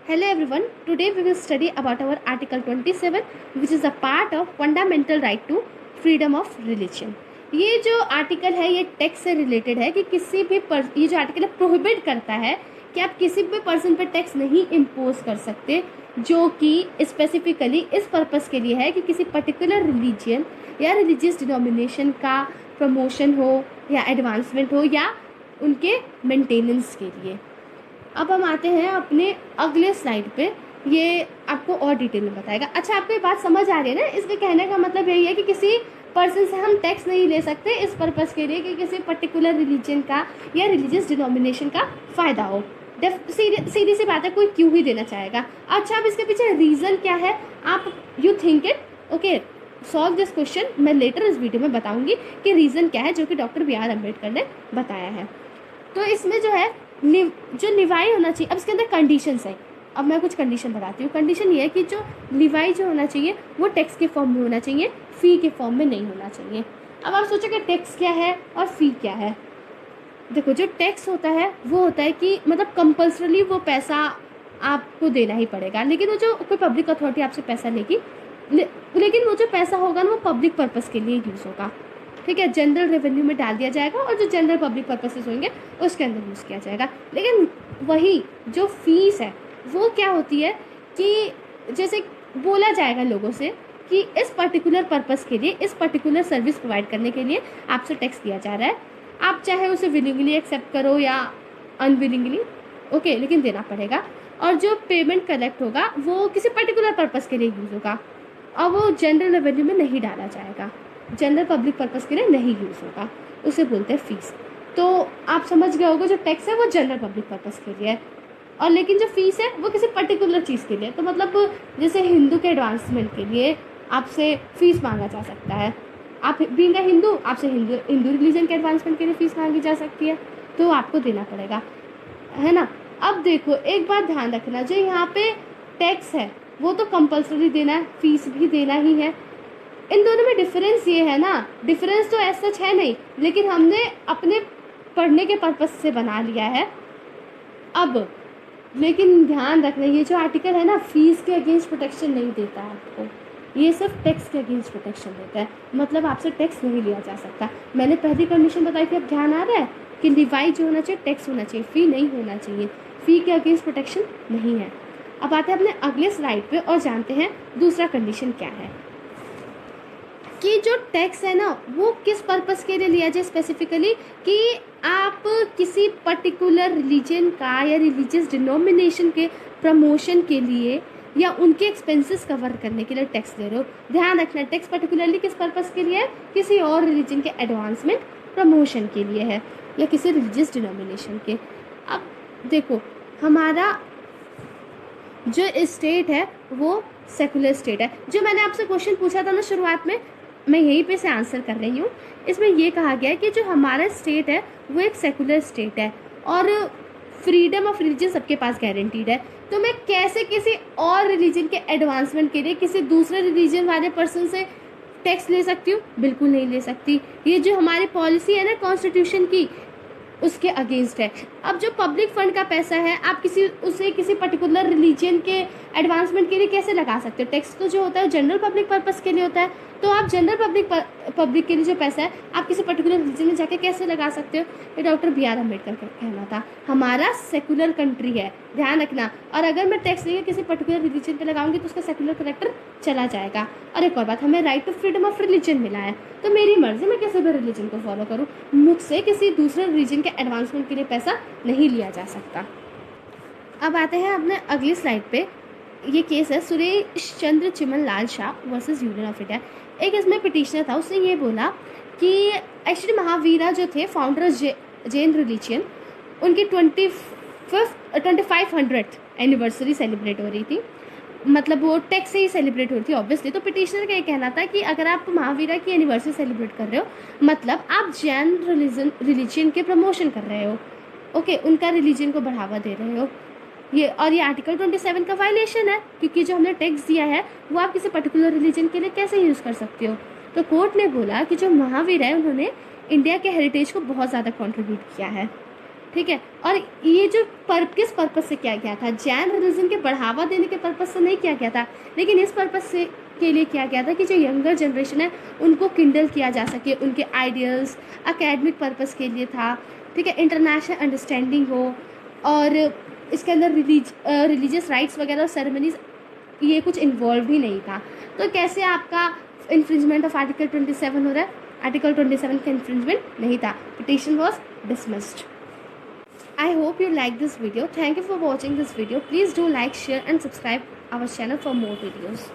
Hello everyone, today we will study about our Article 27 which is a part of Fundamental Right to Freedom of Religion. ये जो article है ये tax से related है कि किसी भी ये जो आर्टिकल है प्रोहिबिट करता है कि आप किसी भी पर्सन पर टैक्स नहीं इम्पोज कर सकते जो कि स्पेसिफिकली इस पर्पस के लिए है कि किसी पर्टिकुलर रिलीजियन या रिलीजियस डिनोमिनेशन का प्रमोशन हो या एडवांसमेंट हो या उनके मेंटेनेंस के लिए। अब हम आते हैं अपने अगले स्लाइड पे, ये आपको और डिटेल में बताएगा। अच्छा, आपको ये बात समझ आ रही है ना? इसके कहने का मतलब यही है कि किसी पर्सन से हम टैक्स नहीं ले सकते इस पर्पस के लिए कि किसी पर्टिकुलर रिलीजन का या रिलीजियस डिनोमिनेशन का फ़ायदा हो। सीधी सी बात है, कोई क्यों ही देना चाहेगा। अच्छा, अब इसके पीछे रीज़न क्या है? आप you think it okay, solve this question. मैं लेटर इस वीडियो में बताऊंगी कि रीज़न क्या है जो कि डॉक्टर B.R. अम्बेडकर ने बताया है। तो इसमें जो है जो लिवाई होना चाहिए, अब इसके अंदर कंडीशंस है। अब मैं कुछ कंडीशन बताती हूँ। कंडीशन ये है कि जो लिवाई जो होना चाहिए वो टैक्स के फॉर्म में होना चाहिए, फ़ी के फॉर्म में नहीं होना चाहिए। अब आप सोचो कि टैक्स क्या है और फ़ी क्या है। देखो, जो टैक्स होता है वो होता है कि मतलब कंपल्सरली वो पैसा आपको देना ही पड़ेगा, लेकिन वो जो कोई पब्लिक अथॉरिटी आपसे पैसा लेगी लेकिन वो जो पैसा होगा ना वो पब्लिक पर्पज़ के लिए यूज़ होगा। ठीक है, जनरल रेवेन्यू में डाल दिया जाएगा और जो जनरल पब्लिक पर्पसेस होंगे उसके अंदर यूज़ किया जाएगा। लेकिन वही जो फीस है वो क्या होती है कि जैसे बोला जाएगा लोगों से कि इस पर्टिकुलर पर्पस के लिए, इस पर्टिकुलर सर्विस प्रोवाइड करने के लिए आपसे टैक्स दिया जा रहा है। आप चाहे उसे विलिंगली एक्सेप्ट करो या अनविलिंगली, ओके, लेकिन देना पड़ेगा। और जो पेमेंट कलेक्ट होगा वो किसी पर्टिकुलर पर्पस के लिए यूज़ होगा और वो जनरल रेवेन्यू में नहीं डाला जाएगा, जनरल पब्लिक पर्पस के लिए नहीं यूज़ होगा, उसे बोलते हैं फीस। तो आप समझ गए होगे जो टैक्स है वो जनरल पब्लिक पर्पस के लिए है, और लेकिन जो फीस है वो किसी पर्टिकुलर चीज़ के लिए। तो मतलब जैसे हिंदू के एडवांसमेंट के लिए आपसे फीस मांगा जा सकता है। आप बीइंग अ हिंदू, आपसे हिंदू रिलीजन के एडवांसमेंट के लिए फीस मांगी जा सकती है, तो आपको देना पड़ेगा, है ना। अब देखो, एक बात ध्यान रखना, जो यहाँ पे टैक्स है वो तो कंपल्सरी देना है, फीस भी देना ही है। इन दोनों में डिफरेंस ये है ना, डिफरेंस तो ऐसा सच है नहीं, लेकिन हमने अपने पढ़ने के पर्पस से बना लिया है। अब लेकिन ध्यान रखना, ये जो आर्टिकल है ना फीस के अगेंस्ट प्रोटेक्शन नहीं देता है आपको, ये सिर्फ टैक्स के अगेंस्ट प्रोटेक्शन देता है। मतलब आपसे टैक्स नहीं लिया जा सकता। मैंने पहली कंडीशन बताई थी, अब ध्यान आ रहा है कि लिवाई जो होना चाहिए टैक्स होना चाहिए, फ़ी नहीं होना चाहिए। फ़ी के अगेंस्ट प्रोटेक्शन नहीं है। अब आते हैं अपने अगले स्लाइड पे और जानते हैं दूसरा कंडीशन क्या है कि जो टैक्स है ना वो किस पर्पस के लिए लिया जाए स्पेसिफिकली, कि आप किसी पर्टिकुलर रिलीजन का या रिलीजियस डिनोमिनेशन के प्रमोशन के लिए या उनके एक्सपेंसेस कवर करने के लिए टैक्स दे रहे हो। ध्यान रखना, टैक्स पर्टिकुलरली किस पर्पस के लिए है? किसी और रिलीजन के एडवांसमेंट प्रमोशन के लिए है या किसी रिलीजियस डिनोमिनेशन के। अब देखो, हमारा जो स्टेट है वो सेकुलर स्टेट है। जो मैंने आपसे क्वेश्चन पूछा था ना शुरुआत में, मैं यहीं पे से आंसर कर रही हूँ। इसमें ये कहा गया है कि जो हमारा स्टेट है वो एक सेकुलर स्टेट है और फ्रीडम ऑफ रिलीजन सबके पास गारंटीड है। तो मैं कैसे किसी और रिलीजन के एडवांसमेंट के लिए किसी दूसरे रिलीजन वाले पर्सन से टैक्स ले सकती हूँ? बिल्कुल नहीं ले सकती। ये जो हमारी पॉलिसी है ना कॉन्स्टिट्यूशन की, उसके अगेंस्ट है। अब जो पब्लिक फंड का पैसा है आप किसी पर्टिकुलर रिलीजन के एडवांसमेंट के लिए कैसे लगा सकते हो? टैक्स तो जो होता है जनरल पब्लिक पर्पस के लिए होता है, तो आप जनरल पब्लिक के लिए जो पैसा है आप किसी पर्टिकुलर रिलीजन में जाके कैसे लगा सकते हो? ये डॉक्टर B.R. अम्बेडकर का कहना था। हमारा सेकुलर कंट्री है, ध्यान रखना। और अगर मैं टैक्स लेके किसी पर्टिकुलर रिलीजन पे लगाऊंगी तो उसका सेकुलर करेक्टर चला जाएगा। और एक और बात, हमें right to freedom of religion मिला है, तो मेरी मर्जी मैं किसी भी रिलीजन को फॉलो करूँ, मुझसे किसी दूसरे रिलीजन के एडवांसमेंट के लिए पैसा नहीं लिया जा सकता। अब आते हैं अपने अगली स्लाइड पे। ये केस है Suresh Chandra Chiman Lal Shah versus union of India. एक इसमें पिटिशनर था, उसने ये बोला कि एक्चुअली महावीरा जो थे फाउंडर जैन रिलीजन, उनकी 2500th एनिवर्सरी सेलिब्रेट हो रही थी। मतलब वो टैक्स से ही सेलिब्रेट हो रही थी ऑब्वियसली। तो पिटिशनर का ये कहना था कि अगर आप महावीरा की एनिवर्सरी सेलिब्रेट कर रहे हो मतलब आप जैन रिलीजन के प्रमोशन कर रहे हो, ओके, उनका रिलीजन को बढ़ावा दे रहे हो। ये आर्टिकल 27 का वायलेशन है, क्योंकि जो हमने टैक्स दिया है वो आप किसी पर्टिकुलर रिलीजन के लिए कैसे यूज़ कर सकते हो। तो कोर्ट ने बोला कि जो महावीर है उन्होंने इंडिया के हेरिटेज को बहुत ज़्यादा कंट्रीब्यूट किया है। ठीक है। और ये जो किस पर्पज से किया गया था, जैन रिलीजन के बढ़ावा देने के पर्पज से नहीं किया गया था, लेकिन इस पर्पज से के लिए किया गया था कि जो यंगर जनरेशन है उनको किंडल किया जा सके, उनके आइडियल्स, एकेडमिक पर्पस के लिए था, ठीक है, इंटरनेशनल अंडरस्टैंडिंग हो, और इसके अंदर रिलीजियस राइट्स वगैरह और सेरेमनीज ये कुछ इन्वॉल्व ही नहीं था। तो कैसे आपका इन्फ्रिंजमेंट ऑफ आर्टिकल 27 हो रहा है? आर्टिकल 27 का इन्फ्रिंजमेंट नहीं था, petition was dismissed. I hope you like this video. Thank you for watching this video. Please do like, share and subscribe our channel for more videos.